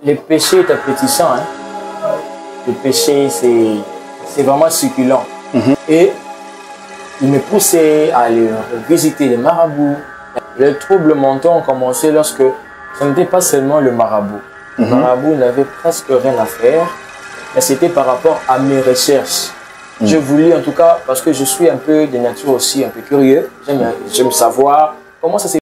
le péché est appétissant. Hein. Le péché, c'est vraiment succulent. Et il me poussait à aller visiter les marabouts. Les troubles mentaux ont commencé lorsque ce n'était pas seulement le marabout. Le marabout n'avait presque rien à faire, mais c'était par rapport à mes recherches. Je voulais en tout cas, parce que je suis un peu de nature aussi un peu curieux, j'aime savoir comment ça s'est.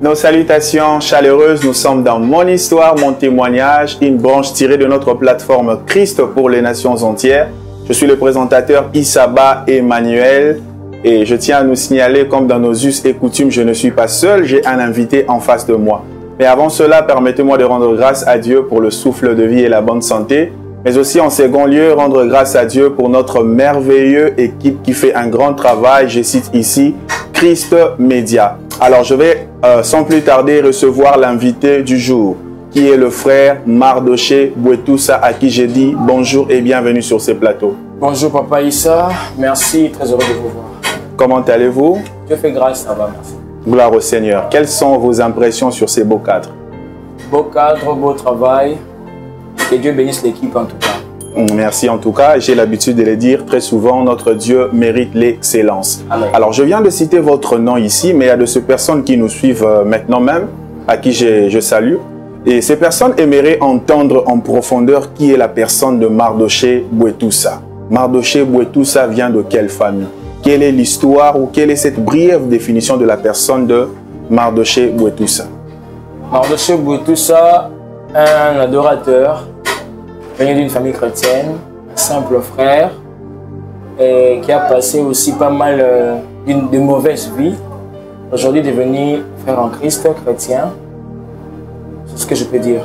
Nos salutations chaleureuses, nous sommes dans Mon Histoire, Mon Témoignage, une branche tirée de notre plateforme Christ pour les nations entières. Je suis le présentateur Issaba Emmanuel et je tiens à nous signaler, comme dans nos us et coutumes, je ne suis pas seul, j'ai un invité en face de moi. Mais avant cela, permettez-moi de rendre grâce à Dieu pour le souffle de vie et la bonne santé, mais aussi en second lieu, rendre grâce à Dieu pour notre merveilleuse équipe qui fait un grand travail. Je cite ici Christ Média. Alors, je vais sans plus tarder recevoir l'invité du jour, qui est le frère Mardoché Bouetoussa, à qui j'ai dit bonjour et bienvenue sur ce plateau. Bonjour Papa Issa, merci, très heureux de vous voir. Comment allez-vous? Dieu fait grâce, ça va, merci. Gloire au Seigneur. Quelles sont vos impressions sur ces beaux cadres? Beau cadre, beau travail, que Dieu bénisse l'équipe en tout cas. Merci en tout cas, j'ai l'habitude de le dire très souvent, notre Dieu mérite l'excellence. Alors je viens de citer votre nom ici, mais il y a de ces personnes qui nous suivent maintenant même, à qui je salue. Et ces personnes aimeraient entendre en profondeur qui est la personne de Mardoché Bouetoussa. Mardoché Bouetoussa vient de quelle famille? Quelle est l'histoire ou quelle est cette brève définition de la personne de Mardoché Bouetoussa? Mardoché Bouetoussa, un adorateur, venu d'une famille chrétienne, un simple frère, et qui a passé aussi pas mal de mauvaises vies. Aujourd'hui devenu frère en Christ, chrétien, c'est ce que je peux dire.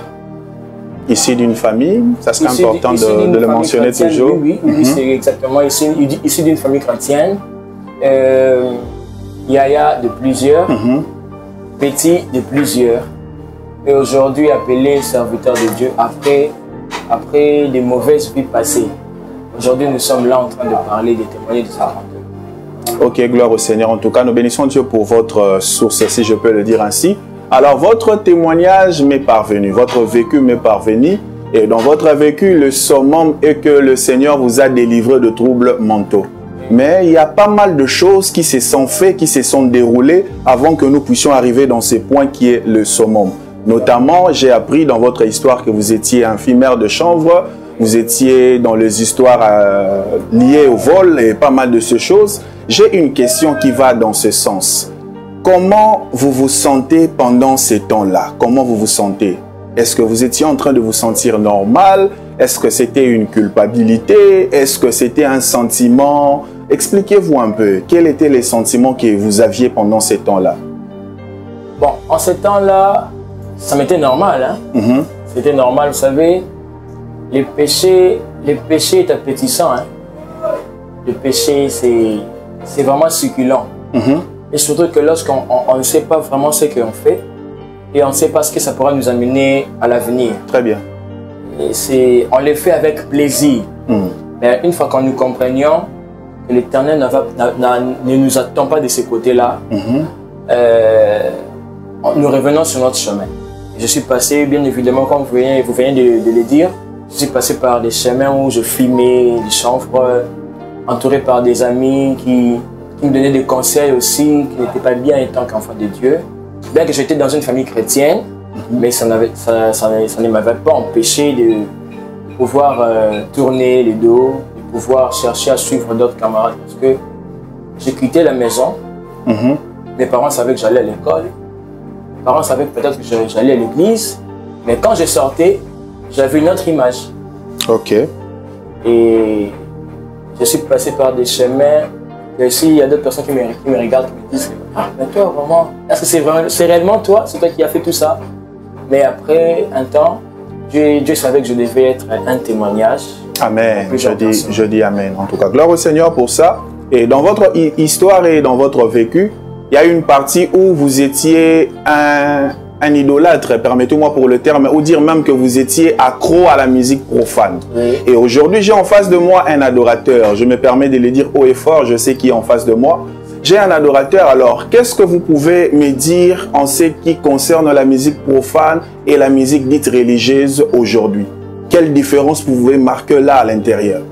Issu d'une famille, ça serait important de le mentionner toujours. Oui, c'est exactement issu d'une famille chrétienne. Yaya de plusieurs, petit de plusieurs, et aujourd'hui appelé serviteur de Dieu après des mauvaises vies passées. Aujourd'hui, nous sommes là en train de parler, de témoigner de sa grandeur. Ok, gloire au Seigneur. En tout cas, nous bénissons Dieu pour votre source, si je peux le dire ainsi. Alors, votre témoignage m'est parvenu, votre vécu m'est parvenu. Et dans votre vécu, le summum est que le Seigneur vous a délivré de troubles mentaux. Mais il y a pas mal de choses qui se sont faites, qui se sont déroulées avant que nous puissions arriver dans ce point qui est le summum. Notamment, j'ai appris dans votre histoire que vous étiez infirmière de chanvre, vous étiez dans les histoires liées au vol et pas mal de ces choses. J'ai une question qui va dans ce sens. Comment vous vous sentez pendant ces temps-là? Comment vous vous sentez? Est-ce que vous étiez en train de vous sentir normal? Est-ce que c'était une culpabilité? Est-ce que c'était un sentiment? Expliquez-vous un peu. Quels étaient les sentiments que vous aviez pendant ces temps-là? Bon, en ces temps-là, ça m'était normal. Hein? C'était normal, vous savez. Le péché est appétissant. Hein? Le péché, c'est vraiment succulent. Et surtout que lorsqu'on ne sait pas vraiment ce qu'on fait, et on ne sait pas ce que ça pourra nous amener à l'avenir. Très bien. On le fait avec plaisir. Mais une fois que nous comprenions que l'Éternel ne nous attend pas de ce côté-là, nous revenons sur notre chemin. Je suis passé, bien évidemment, comme vous venez de le dire, je suis passé par des chemins où je fumais du chanvre, entouré par des amis qui me donnaient des conseils aussi, qui n'étaient pas bien étant qu'enfant de Dieu. Bien que j'étais dans une famille chrétienne, mais ça ne m'avait pas empêché de pouvoir tourner le dos, de pouvoir chercher à suivre d'autres camarades. Parce que j'ai quitté la maison, mes parents savaient que j'allais à l'école, mes parents savaient peut-être que j'allais à l'église, mais quand je sortais, j'avais une autre image. Ok. Et je suis passé par des chemins que s'il y a d'autres personnes qui me regardent, qui me disent « Ah, mais toi, vraiment, est-ce que c'est réellement toi? C'est toi qui as fait tout ça ?» Mais après un temps, Dieu savait que je devais être un témoignage. Amen. Je dis Amen. En tout cas, gloire au Seigneur pour ça. Et dans votre histoire et dans votre vécu, il y a une partie où vous étiez un idolâtre, permettez-moi pour le terme, ou dire même que vous étiez accro à la musique profane. Oui. Et aujourd'hui, j'ai en face de moi un adorateur. Je me permets de le dire haut et fort, je sais qui est en face de moi. J'ai un adorateur, alors qu'est-ce que vous pouvez me dire en ce qui concerne la musique profane et la musique dite religieuse aujourd'hui? Quelle différence vous pouvez marquer là à l'intérieur?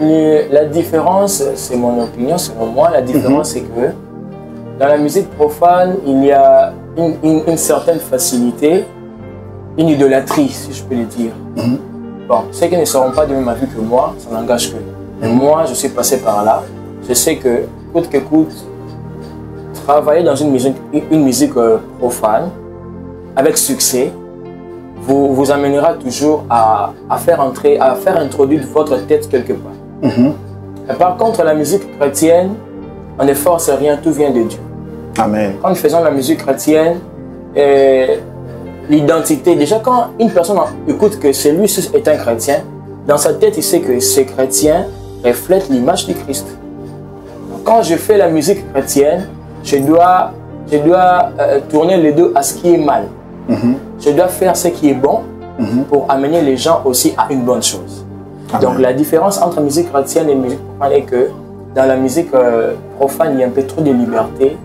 La différence, c'est mon opinion, selon moi, la différence c'est que dans la musique profane, il y a une certaine facilité, une idolâtrie, si je peux le dire. Bon, ceux qui ne seront pas de même avis que moi, ça n'engage que. Mais moi, je suis passé par là. Je sais que, coûte que coûte, travailler dans une musique profane, avec succès, vous amènera toujours à faire introduire votre tête quelque part. Et par contre, la musique chrétienne, on ne force rien, tout vient de Dieu. Amen. Quand nous faisons la musique chrétienne, l'identité, déjà quand une personne écoute que celui est un chrétien, dans sa tête, il sait que ce chrétien reflète l'image du Christ. Donc, quand je fais la musique chrétienne, je dois tourner le dos à ce qui est mal. Je dois faire ce qui est bon pour amener les gens aussi à une bonne chose. Amen. Donc la différence entre musique chrétienne et musique profane est que dans la musique profane, il y a un peu trop de liberté.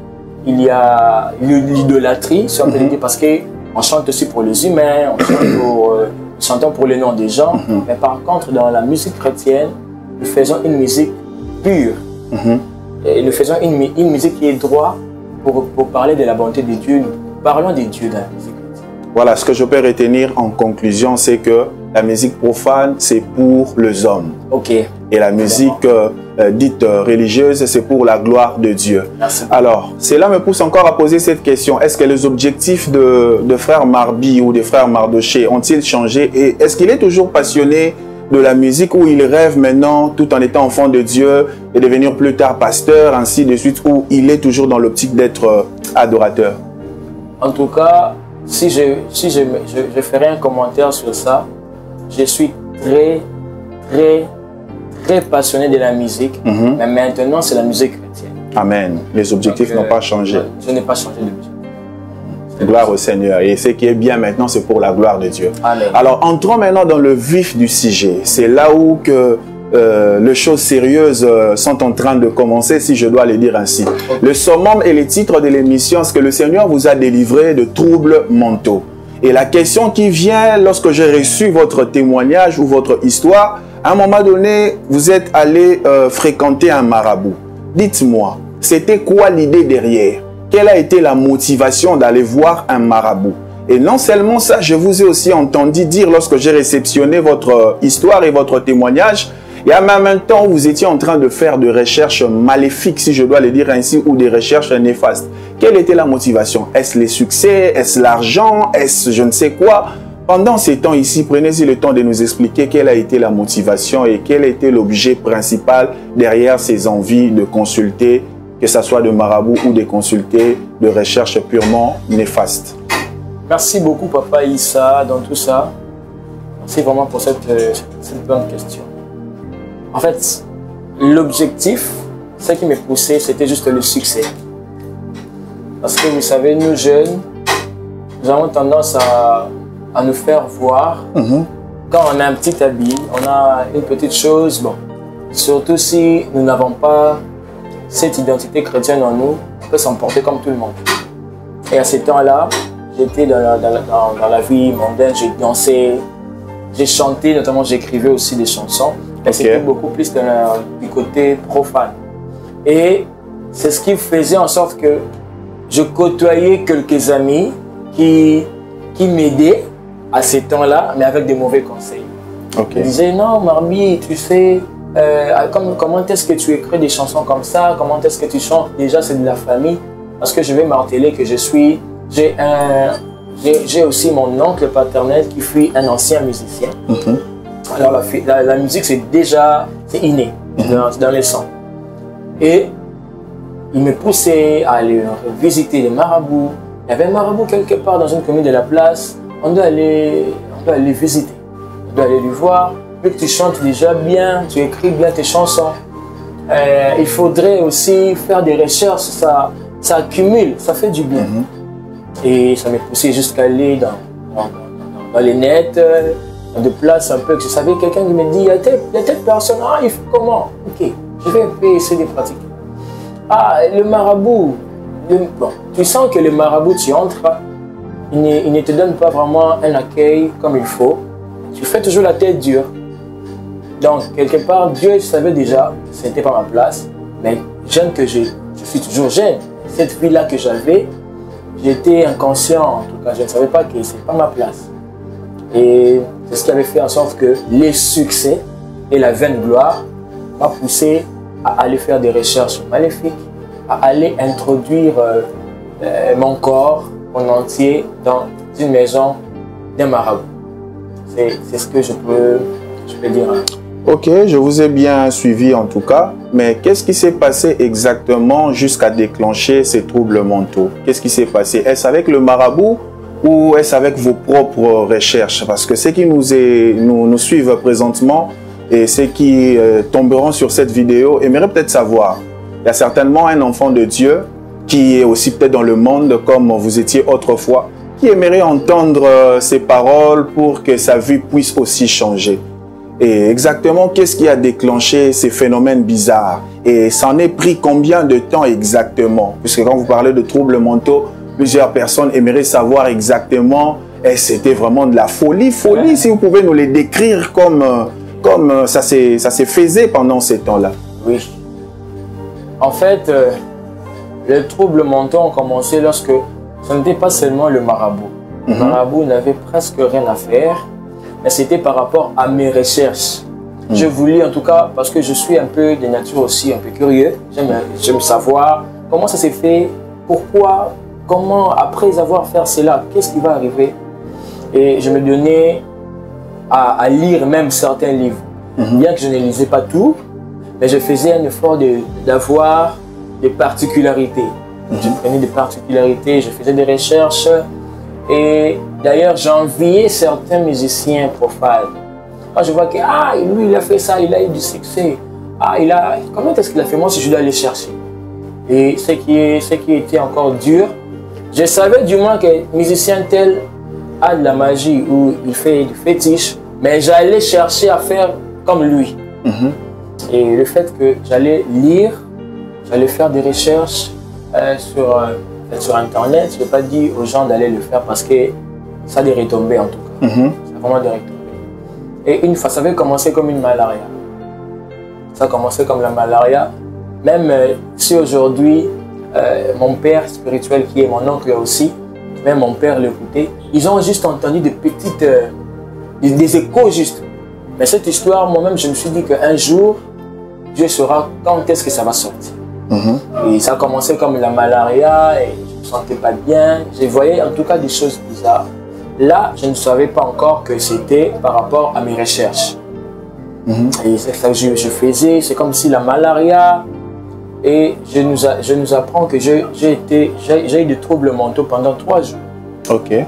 Il y a l'idolâtrie, si on peut le dire, parce qu'on chante aussi pour les humains, nous chantons pour le nom des gens. Mais par contre, dans la musique chrétienne, nous faisons une musique pure. Et nous faisons une musique qui est droite pour parler de la bonté de Dieu. Nous parlons de Dieu dans la musique chrétienne. Voilà, ce que je peux retenir en conclusion, c'est que la musique profane, c'est pour les hommes. Ok. Et la musique dite religieuse, c'est pour la gloire de Dieu. Merci. Alors, cela me pousse encore à poser cette question. Est-ce que les objectifs de frère Marby ou de frère Mardoché ont-ils changé? Et est-ce qu'il est toujours passionné de la musique ou il rêve maintenant, tout en étant enfant de Dieu, de devenir plus tard pasteur, ainsi de suite, ou il est toujours dans l'optique d'être adorateur? En tout cas, si je ferais un commentaire sur ça, je suis très passionné de la musique, mais maintenant c'est la musique chrétienne. Amen. Les objectifs n'ont pas changé. Je n'ai pas changé de musique. Gloire au Seigneur. Et ce qui est bien maintenant, c'est pour la gloire de Dieu. Amen. Alors, entrons maintenant dans le vif du sujet. C'est là où que les choses sérieuses sont en train de commencer, si je dois le dire ainsi. Le summum et le titre de l'émission, c'est que le Seigneur vous a délivré de troubles mentaux. Et la question qui vient lorsque j'ai reçu votre témoignage ou votre histoire, à un moment donné, vous êtes allé fréquenter un marabout. Dites-moi, c'était quoi l'idée derrière? Quelle a été la motivation d'aller voir un marabout? Et non seulement ça, je vous ai aussi entendu dire lorsque j'ai réceptionné votre histoire et votre témoignage, et en même temps, vous étiez en train de faire des recherches maléfiques, si je dois le dire ainsi, ou des recherches néfastes. Quelle était la motivation? Est-ce les succès? Est-ce l'argent? Est-ce je ne sais quoi? Pendant ces temps ici, prenez-y le temps de nous expliquer quelle a été la motivation et quel était l'objet principal derrière ces envies de consulter, que ce soit de marabout ou de consulter de recherches purement néfastes. Merci beaucoup, Papa Issa, dans tout ça. Merci vraiment pour cette bonne question. En fait, l'objectif, ce qui me poussait, c'était juste le succès. Parce que vous savez, nous jeunes, nous avons tendance à nous faire voir. Quand on a un petit habit, on a une petite chose, bon. Surtout si nous n'avons pas cette identité chrétienne en nous, on peut s'emporter comme tout le monde. Et à ce temps-là, j'étais dans la vie mondaine, j'ai dansé, j'ai chanté, notamment j'écrivais aussi des chansons. Et c'était beaucoup plus du côté profane. Et c'est ce qui faisait en sorte que je côtoyais quelques amis qui m'aidaient à ces temps-là, mais avec des mauvais conseils. Ils disaient, non, Marby, tu sais, comment est-ce que tu écris des chansons comme ça? Comment est-ce que tu chantes? Déjà, c'est de la famille. Parce que je vais marteler que j'ai aussi mon oncle paternel qui fut un ancien musicien. Alors la musique, c'est inné, dans les sangs. Et il me poussait à aller visiter les marabouts. Il y avait un marabout quelque part dans une commune de la place. On doit aller visiter. On doit aller lui voir. Vu que tu chantes déjà bien, tu écris bien tes chansons, il faudrait aussi faire des recherches. ça accumule, ça fait du bien. Et ça m'a poussé jusqu'à aller dans les nets, dans des places un peu que je savais, quelqu'un qui me dit, il y a telle personne, ah, il fait comment? Ok, je vais un peu essayer de pratiquer. Ah, le marabout, bon, tu sens que le marabout, tu entres, il ne te donne pas vraiment un accueil comme il faut. Tu fais toujours la tête dure. Donc, quelque part, Dieu, je savais déjà, ce n'était pas ma place, mais jeune que je suis toujours jeune. Cette vie-là que j'avais, j'étais inconscient, en tout cas, je ne savais pas que ce n'est pas ma place. Et c'est ce qui avait fait en sorte que les succès et la vaine gloire m'ont poussé à aller faire des recherches maléfiques, à aller introduire mon corps en entier dans une maison d'un marabout. C'est ce que je peux dire. Ok, je vous ai bien suivi en tout cas, mais qu'est-ce qui s'est passé exactement jusqu'à déclencher ces troubles mentaux? Qu'est-ce qui s'est passé? Est-ce avec le marabout ou est-ce avec vos propres recherches? Parce que ceux qui nous suivent présentement et ceux qui tomberont sur cette vidéo aimeraient peut-être savoir. Il y a certainement un enfant de Dieu qui est aussi peut-être dans le monde comme vous étiez autrefois, qui aimerait entendre ces paroles pour que sa vie puisse aussi changer. Et exactement, qu'est-ce qui a déclenché ces phénomènes bizarres? Et ça en est pris combien de temps exactement? Puisque quand vous parlez de troubles mentaux, plusieurs personnes aimeraient savoir exactement, est-ce que c'était vraiment de la folie? Folie, si vous pouvez nous les décrire comme ça s'est faisait pendant ces temps-là. Oui. En fait, les troubles mentaux ont commencé lorsque ce n'était pas seulement le marabout. Le marabout n'avait presque rien à faire. Mais c'était par rapport à mes recherches. Je voulais en tout cas, parce que je suis un peu de nature aussi un peu curieux, j'aime savoir comment ça s'est fait, pourquoi, comment après avoir fait cela, qu'est-ce qui va arriver. Et je me donnais à lire même certains livres. Bien que je ne lisais pas tout, mais je faisais un effort d'avoir des particularités. Je prenais des particularités, je faisais des recherches. Et d'ailleurs, j'enviais certains musiciens profanes. Quand je vois que, ah, lui, il a fait ça, il a eu du succès. Ah, comment est-ce qu'il a fait? Moi, si je dois aller chercher. Et ce qui était encore dur, je savais du moins que musicien tel a de la magie ou il fait du fétiche, mais j'allais chercher à faire comme lui. Et le fait que j'allais lire, j'allais faire des recherches sur Internet, je ne vais pas dire aux gens d'aller le faire parce que ça a des retombées en tout cas. Ça a vraiment des retombées. Et une fois, ça avait commencé comme une malaria. Ça a commencé comme la malaria. Même si aujourd'hui, mon père spirituel, qui est mon oncle aussi, même mon père l'écoutait, ils ont juste entendu des petites, des échos juste. Mais cette histoire, moi-même, je me suis dit qu'un jour, Dieu saura quand est-ce que ça va sortir. Et ça a commencé comme la malaria et je ne me sentais pas bien. Je voyais en tout cas des choses bizarres. Là, je ne savais pas encore que c'était par rapport à mes recherches. Et c'est ça que je faisais. C'est comme si la malaria, et je nous apprends que j'ai eu des troubles mentaux pendant 3 jours. Ok. J'ai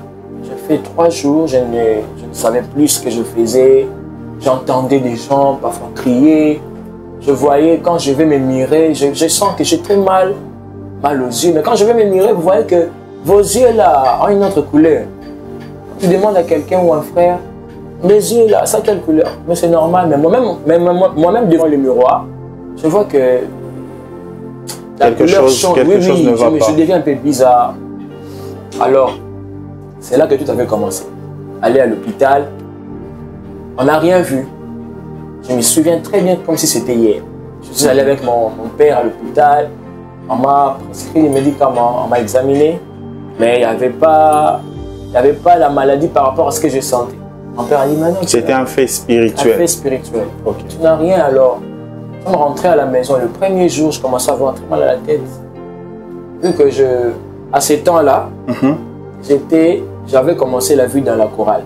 fait 3 jours, je ne savais plus ce que je faisais. J'entendais des gens parfois crier. Je voyais, quand je vais me mirer, je sens que j'ai très mal aux yeux. Mais quand je vais me mirer, vous voyez que vos yeux là ont une autre couleur. Tu demandes à quelqu'un ou un frère, mes yeux là, ça a quelle couleur? Mais c'est normal. Mais moi-même devant le miroir, je vois que la couleur change. Quelque chose ne va pas. Je deviens un peu bizarre. Alors, c'est là que tout avait commencé. Aller à l'hôpital, on n'a rien vu. Je me souviens très bien comme si c'était hier. Je suis allé avec mon père à l'hôpital. On m'a prescrit des médicaments, on m'a examiné. Mais il n'y avait pas la maladie par rapport à ce que je sentais. Mon père a dit maintenant. C'était un fait spirituel. Un fait spirituel. Okay. Tu n'as rien alors. Quand je rentrais à la maison, le premier jour, je commençais à avoir très mal à la tête. Vu que à ces temps-là, j'avais commencé la vie dans la chorale.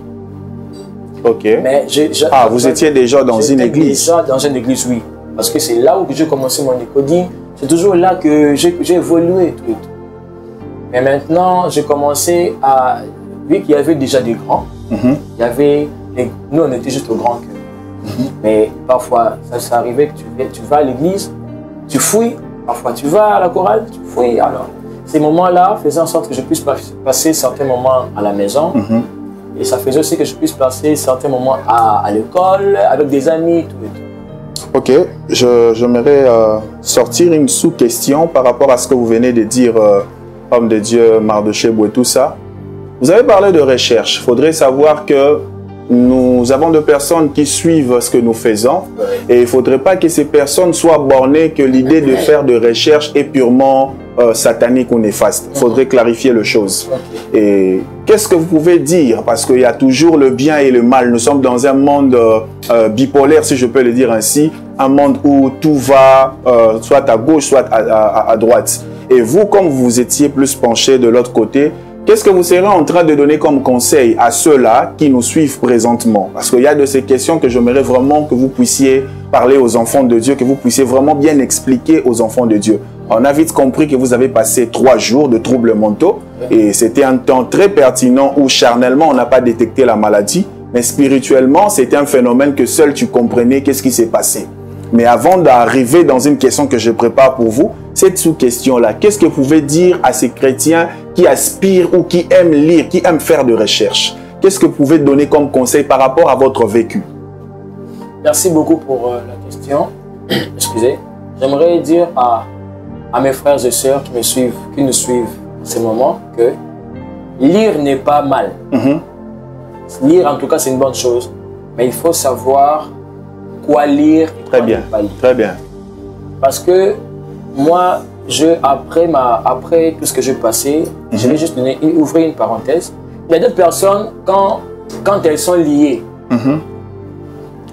Ok. Mais vous étiez déjà dans une église? Déjà dans une église, oui. Parce que c'est là où j'ai commencé mon écoding. C'est toujours là que j'ai évolué. Tout. Mais maintenant, j'ai commencé à... Vu qu'il y avait déjà des grands, il y avait... Nous, on était juste au grand cœur. Mais parfois, ça arrivait que tu vas à l'église, tu fouilles. Parfois, tu vas à la chorale, tu fouilles. Alors, ces moments-là faisaient en sorte que je puisse passer certains moments à la maison. Et ça faisait aussi que je puisse passer certains moments à l'école, avec des amis, tout et tout. Ok, j'aimerais sortir une sous-question par rapport à ce que vous venez de dire, homme de Dieu, Mardochée-Boué, tout ça. Vous avez parlé de recherche. Il faudrait savoir que nous avons des personnes qui suivent ce que nous faisons et il ne faudrait pas que ces personnes soient bornées que l'idée de faire de recherche est purement satanique ou néfaste. Il faudrait clarifier les choses. Et qu'est-ce que vous pouvez dire? Parce qu'il y a toujours le bien et le mal. Nous sommes dans un monde bipolaire, si je peux le dire ainsi, un monde où tout va soit à gauche, soit à droite. Et vous, comme vous étiez plus penché de l'autre côté, qu'est-ce que vous serez en train de donner comme conseil à ceux-là qui nous suivent présentement? Parce qu'il y a de ces questions que j'aimerais vraiment que vous puissiez parler aux enfants de Dieu, que vous puissiez vraiment bien expliquer aux enfants de Dieu. On a vite compris que vous avez passé 3 jours de troubles mentaux et c'était un temps très pertinent où charnellement on n'a pas détecté la maladie, mais spirituellement c'était un phénomène que seul tu comprenais qu'est-ce qui s'est passé. Mais avant d'arriver dans une question que je prépare pour vous, cette sous-question-là, qu'est-ce que vous pouvez dire à ces chrétiens qui aspirent ou qui aiment lire, qui aiment faire de recherche? Qu'est-ce que vous pouvez donner comme conseil par rapport à votre vécu? Merci beaucoup pour la question. Excusez. J'aimerais dire à mes frères et sœurs qui nous suivent en ce moment que lire n'est pas mal. Lire, en tout cas, c'est une bonne chose. Mais il faut savoir quoi lire et quoi ne pas lire. Très bien. Parce que moi, après tout ce que j'ai passé, je vais juste ouvrir une parenthèse. Il y a d'autres personnes, quand elles sont liées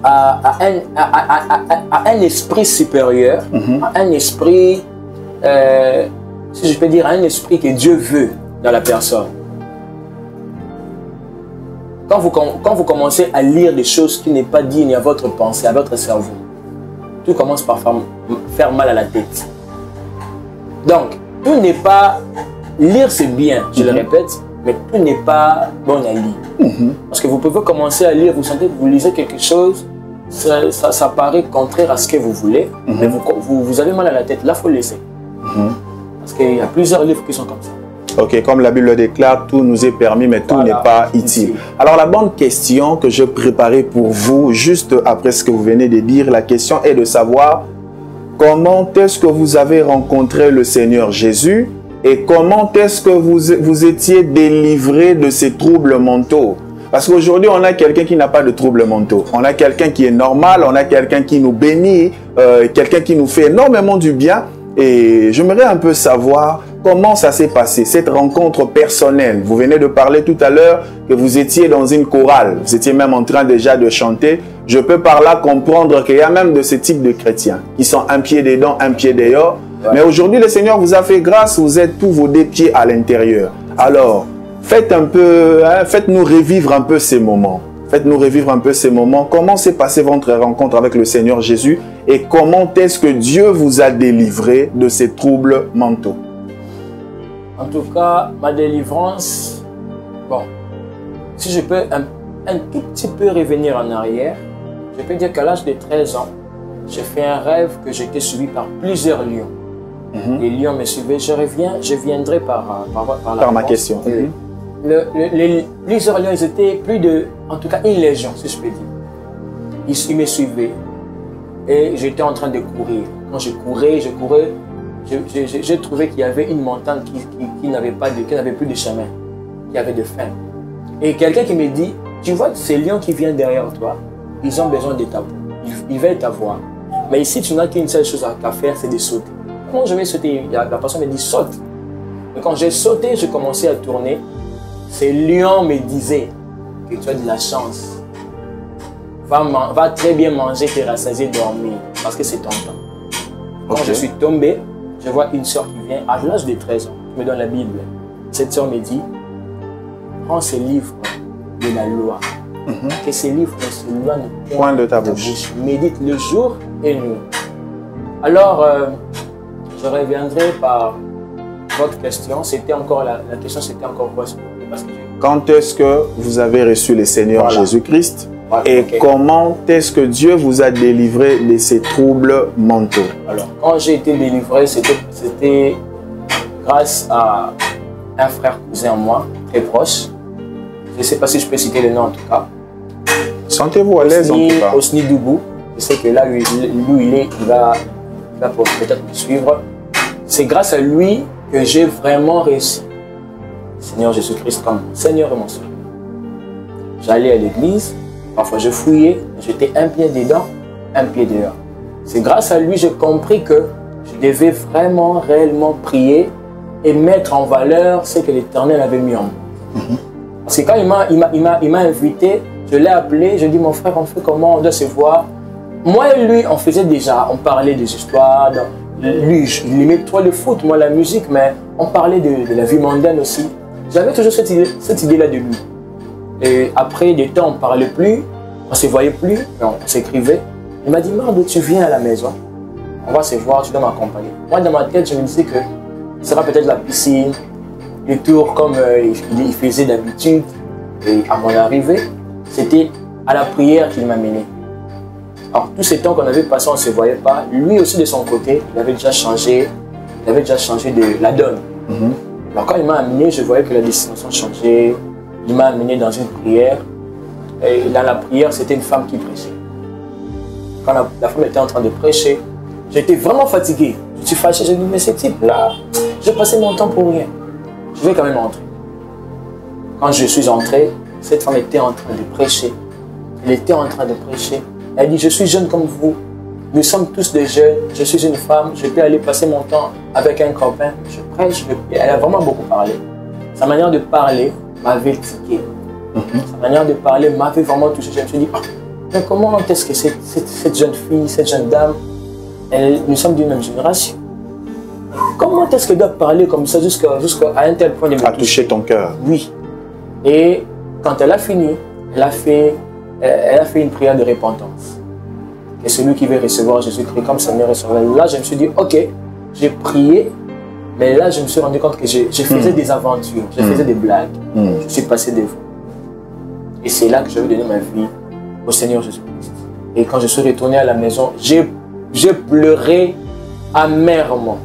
à un esprit supérieur, à un esprit, si je peux dire, à un esprit que Dieu veut dans la personne. Quand vous commencez à lire des choses qui n'est pas dignes à votre pensée, à votre cerveau, tout commence par faire mal à la tête. Donc, tout n'est pas... Lire, c'est bien, je le répète, mais tout n'est pas bon à lire. Parce que vous pouvez commencer à lire, vous sentez que vous lisez quelque chose, ça paraît contraire à ce que vous voulez, mais vous avez mal à la tête, là, il faut le laisser. Parce qu'il y a plusieurs livres qui sont comme ça. Ok, comme la Bible le déclare, tout nous est permis, mais tout n'est pas utile. Alors la bonne question que je préparais pour vous, juste après ce que vous venez de dire, la question est de savoir comment est-ce que vous avez rencontré le Seigneur Jésus et comment est-ce que vous étiez délivré de ces troubles mentaux. Parce qu'aujourd'hui, on a quelqu'un qui n'a pas de troubles mentaux. On a quelqu'un qui est normal, on a quelqu'un qui nous bénit, quelqu'un qui nous fait énormément du bien. Et j'aimerais un peu savoir comment ça s'est passé, cette rencontre personnelle. Vous venez de parler tout à l'heure que vous étiez dans une chorale, vous étiez même en train déjà de chanter. Je peux par là comprendre qu'il y a même de ce type de chrétiens qui sont un pied dedans, un pied dehors. Mais aujourd'hui, le Seigneur vous a fait grâce, vous êtes tous vos 2 pieds à l'intérieur. Alors, faites-nous revivre un peu ces moments. Faites-nous revivre un peu ces moments. Comment s'est passée votre rencontre avec le Seigneur Jésus et comment est-ce que Dieu vous a délivré de ces troubles mentaux? En tout cas, ma délivrance, bon, si je peux un tout petit peu revenir en arrière, je peux dire qu'à l'âge de 13 ans, j'ai fait un rêve que j'étais suivi par plusieurs lions. Les lions me suivaient. Je viendrai par ma question. Plusieurs lions, ils étaient plus de, en tout cas une légion, si je peux dire. Ils me suivaient et j'étais en train de courir. Quand je courais, j'ai trouvé qu'il y avait une montagne qui n'avait plus de chemin, qui avait de fin. Et quelqu'un qui me dit, tu vois ces lions qui viennent derrière toi, ils ont besoin de ta peau, ils veulent t'avoir. Mais ici, tu n'as qu'une seule chose à faire, c'est de sauter. Comment je vais sauter? La personne me dit, saute. Et quand j'ai sauté, j'ai commencé à tourner. Ces lions me disaient que tu as de la chance. Va très bien manger, te rassasier, dormir, parce que c'est ton temps. Quand je suis tombé, je vois une soeur qui vient à l'âge de 13 ans, qui me donne la Bible. Cette soeur me dit, prends ce livre de la loi. Que ces livres ne s'éloignent point de ta bouche. Médite le jour et nuit. Alors, je reviendrai par votre question. C'était encore la question, c'était encore quoi? Quand est-ce que vous avez reçu le Seigneur Jésus-Christ et comment est-ce que Dieu vous a délivré de ces troubles mentaux? Alors, quand j'ai été délivré, c'était grâce à un frère cousin à moi, très proche. Je ne sais pas si je peux citer le nom en tout cas. Sentez-vous à l'aise en tout cas. Osni Doubou. Je sais que là, lui il va peut-être me suivre. C'est grâce à lui que j'ai vraiment réussi. Seigneur Jésus-Christ comme Seigneur et mon Sauveur. J'allais à l'église, parfois je fouillais, j'étais un pied dedans, un pied dehors. C'est grâce à lui que j'ai compris que je devais vraiment, réellement prier et mettre en valeur ce que l'Éternel avait mis en moi. Parce que quand il m'a invité, je l'ai appelé, je lui ai dit, mon frère, on fait comment, on doit se voir. Moi et lui, on faisait déjà, on parlait des histoires. Lui, il aimait trop le foot, moi la musique, mais on parlait de la vie mondaine aussi. J'avais toujours cette idée-là de lui. Et après des temps, on ne parlait plus, on ne se voyait plus, on s'écrivait. Il m'a dit, Mardo, tu viens à la maison, on va se voir, tu dois m'accompagner. Moi, dans ma tête, je me disais que ce sera peut-être la piscine, les tours comme il faisait d'habitude. Et à mon arrivée, c'était à la prière qu'il m'a mené. Alors, tous ces temps qu'on avait passé, on ne se voyait pas. Lui aussi, de son côté, il avait déjà changé de la donne. Alors, quand il m'a amené, je voyais que la destination changeait. Il m'a amené dans une prière. Et dans la prière, c'était une femme qui prêchait. Quand la femme était en train de prêcher, j'étais vraiment fatigué. Je suis fâché, j'ai dit, mais ce type-là, j'ai passé mon temps pour rien. Je vais quand même entrer. Quand je suis entré, cette femme était en train de prêcher. Elle était en train de prêcher. Elle dit, je suis jeune comme vous. Nous sommes tous des jeunes. Je suis une femme. Je peux aller passer mon temps avec un copain. Je prêche. Elle a vraiment beaucoup parlé. Sa manière de parler m'avait tiqué. Sa manière de parler m'avait vraiment touché. Je me suis dit, mais comment est-ce que cette jeune fille, cette jeune dame, nous sommes d'une même génération. Comment est-ce qu'elle doit parler comme ça jusqu'à un tel point de me toucher ton cœur? Oui. Et quand elle a fini, elle a fait une prière de repentance. Et celui qui veut recevoir Jésus-Christ comme Seigneur et Sauveur. Là, je me suis dit, ok, j'ai prié, mais là, je me suis rendu compte que je faisais des aventures, je faisais des blagues. Je suis passé devant. Et c'est là que je vais donner ma vie au Seigneur Jésus-Christ. Et quand je suis retourné à la maison, j'ai pleuré amèrement.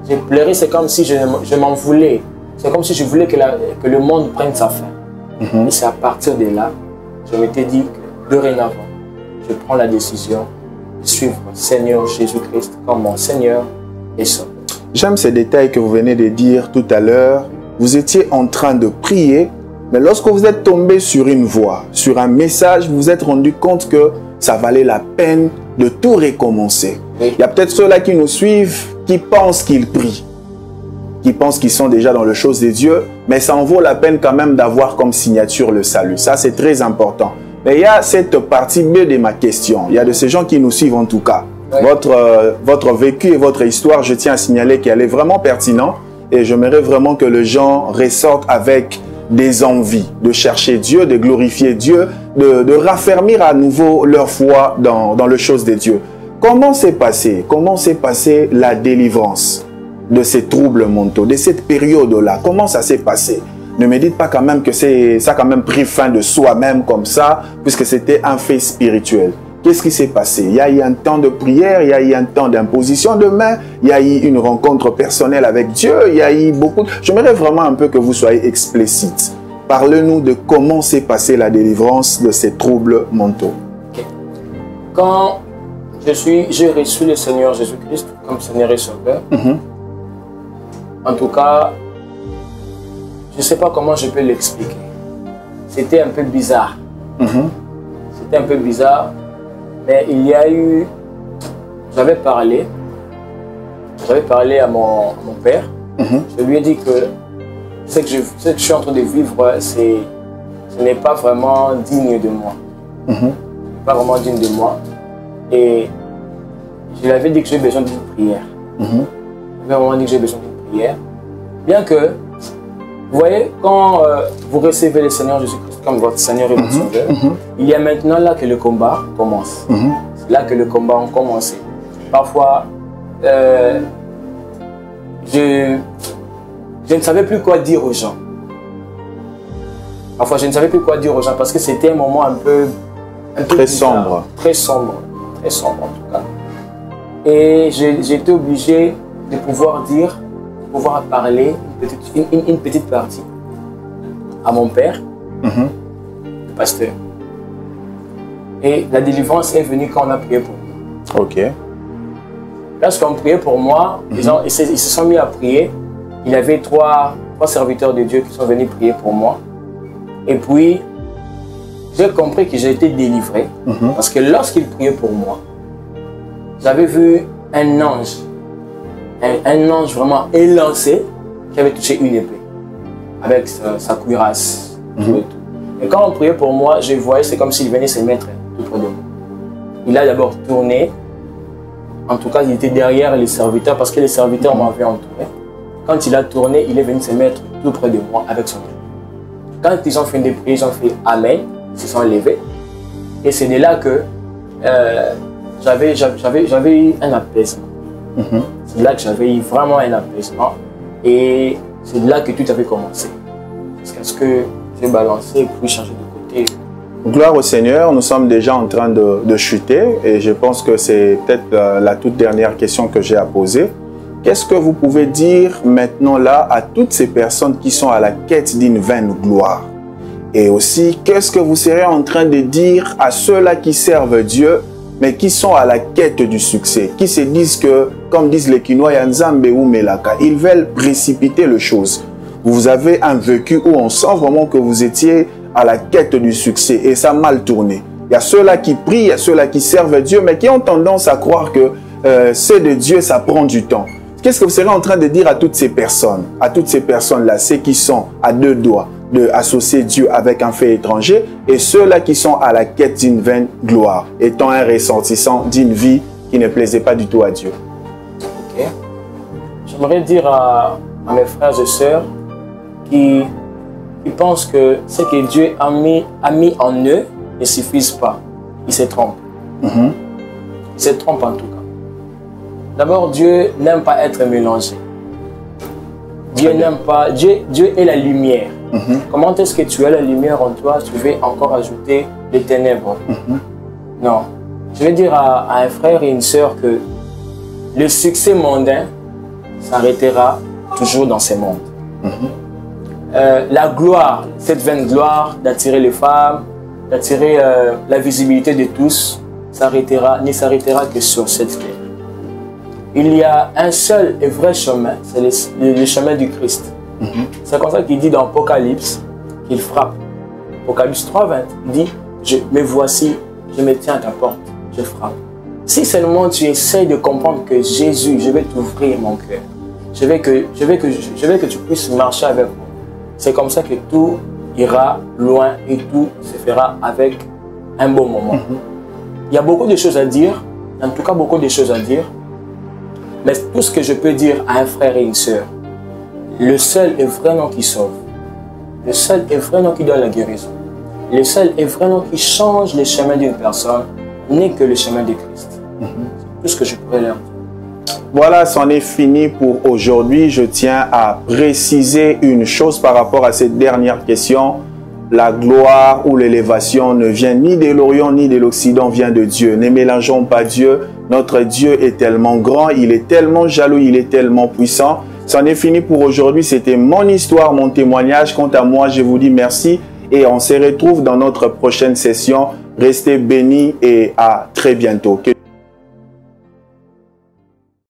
J'ai pleuré, c'est comme si je m'en voulais. C'est comme si je voulais que le monde prenne sa fin. Et c'est à partir de là, je m'étais dit que dorénavant, je prends la décision de suivre Seigneur Jésus-Christ comme mon Seigneur et Sauveur. J'aime ces détails que vous venez de dire tout à l'heure. Vous étiez en train de prier, mais lorsque vous êtes tombé sur une voix, sur un message, vous vous êtes rendu compte que ça valait la peine de tout recommencer. Oui. Il y a peut-être ceux-là qui nous suivent, qui pensent qu'ils prient, qui pensent qu'ils sont déjà dans les choses de Dieu, mais ça en vaut la peine quand même d'avoir comme signature le salut. Ça, c'est très important. Mais il y a cette partie B de ma question. Il y a de ces gens qui nous suivent en tout cas. Oui. Votre vécu et votre histoire, je tiens à signaler qu'elle est vraiment pertinente et j'aimerais vraiment que les gens ressortent avec des envies de chercher Dieu, de glorifier Dieu, de raffermir à nouveau leur foi dans les choses de Dieu. Comment s'est passée la délivrance de ces troubles mentaux, de cette période-là? Comment ça s'est passé? Ne me dites pas quand même que ça a quand même pris fin de soi-même comme ça, puisque c'était un fait spirituel. Qu'est-ce qui s'est passé? Il y a eu un temps de prière, il y a eu un temps d'imposition de main, il y a eu une rencontre personnelle avec Dieu, il y a eu beaucoup... J'aimerais vraiment un peu que vous soyez explicite. Parlez-nous de comment s'est passée la délivrance de ces troubles mentaux. Okay. Quand j'ai reçu le Seigneur Jésus-Christ comme Seigneur et Sauveur, en tout cas, je ne sais pas comment je peux l'expliquer. C'était un peu bizarre. C'était un peu bizarre. Mais il y a eu... J'avais parlé à mon père. Je lui ai dit que ce que je suis en train de vivre, ce n'est pas vraiment digne de moi. Pas vraiment digne de moi. Et je lui avais dit que j'ai besoin d'une prière. Je lui avais vraiment dit que j'ai besoin d'une prière. Bien que, vous voyez, quand vous recevez le Seigneur Jésus-Christ comme votre Seigneur et votre Sauveur, il y a maintenant là que le combat commence. C'est là que le combat a commencé. Parfois, je ne savais plus quoi dire aux gens. Parfois, je ne savais plus quoi dire aux gens parce que c'était un moment un peu très sombre. Très sombre en tout cas. Et j'étais obligé de pouvoir dire pouvoir parler une petite partie à mon père, le pasteur. Et la délivrance est venue quand on a prié pour moi. Ok. Lorsqu'on priait pour moi, ils se sont mis à prier. Il y avait trois serviteurs de Dieu qui sont venus prier pour moi. Et puis, j'ai compris que j'ai été délivré. Parce que lorsqu'ils priaient pour moi, j'avais vu un ange vraiment élancé qui avait touché une épée avec sa cuirasse. Et quand on priait pour moi, je voyais, c'est comme s'il venait se mettre tout près de moi. Il a d'abord tourné. En tout cas, il était derrière les serviteurs parce que les serviteurs m'avaient entouré. Quand il a tourné, il est venu se mettre tout près de moi avec son épée. Quand ils ont fait des prières, ils ont fait Amen, ils se sont levés. Et c'est de là que j'avais eu un apaisement. C'est de là que j'avais eu vraiment un apaisement. Et c'est de là que tout avait commencé. Jusqu'à ce que j'ai balancé et puis changé de côté. Gloire au Seigneur, nous sommes déjà en train de chuter et je pense que c'est peut-être la toute dernière question que j'ai à poser. Qu'est-ce que vous pouvez dire maintenant là à toutes ces personnes qui sont à la quête d'une vaine gloire? Et aussi, qu'est-ce que vous serez en train de dire à ceux-là qui servent Dieu mais qui sont à la quête du succès, qui se disent que, comme disent les Kinois, Yanzambe ou Melaka, ils veulent précipiter les choses. Vous avez un vécu où on sent vraiment que vous étiez à la quête du succès et ça a mal tourné. Il y a ceux-là qui prient, il y a ceux-là qui servent Dieu, mais qui ont tendance à croire que c'est de Dieu, ça prend du temps. Qu'est-ce que vous serez en train de dire à toutes ces personnes-là, ceux qui sont à deux doigts d'associer Dieu avec un fait étranger et ceux-là qui sont à la quête d'une vaine gloire, étant un ressortissant d'une vie qui ne plaisait pas du tout à Dieu? Ok. J'aimerais dire à mes frères et sœurs qui pensent que ce que Dieu a mis en eux ne suffisent pas. Ils se trompent. Ils se trompent en tout cas. D'abord, Dieu n'aime pas être mélangé. Dieu n'aime pas. Dieu est la lumière. Comment est-ce que tu as la lumière en toi, tu veux encore ajouter les ténèbres? Non. Je vais dire à un frère et une sœur que le succès mondain s'arrêtera toujours dans ces mondes. La gloire, cette vaine gloire d'attirer les femmes, d'attirer la visibilité de tous, ne s'arrêtera que sur cette terre. Il y a un seul et vrai chemin, c'est le chemin du Christ. C'est comme ça qu'il dit dans Apocalypse qu'il frappe. Apocalypse 3:20, il dit « Me voici, je me tiens à ta porte, je frappe. » Si seulement tu essaies de comprendre que Jésus, je vais t'ouvrir mon cœur, je veux que tu puisses marcher avec moi. C'est comme ça que tout ira loin et tout se fera avec un bon moment. Il y a beaucoup de choses à dire, en tout cas beaucoup de choses à dire, mais tout ce que je peux dire à un frère et une sœur, le seul et vrai nom qui sauve, le seul et vrai nom qui donne la guérison, le seul et vrai nom qui change le chemin d'une personne n'est que le chemin de Christ. C'est tout ce que je pourrais leur dire. Voilà, c'en est fini pour aujourd'hui. Je tiens à préciser une chose par rapport à cette dernière question. La gloire ou l'élévation ne vient ni de l'Orient ni de l'Occident, vient de Dieu. Ne mélangeons pas Dieu. Notre Dieu est tellement grand, il est tellement jaloux, il est tellement puissant. C'en est fini pour aujourd'hui. C'était mon histoire, mon témoignage. Quant à moi, je vous dis merci et on se retrouve dans notre prochaine session. Restez bénis et à très bientôt.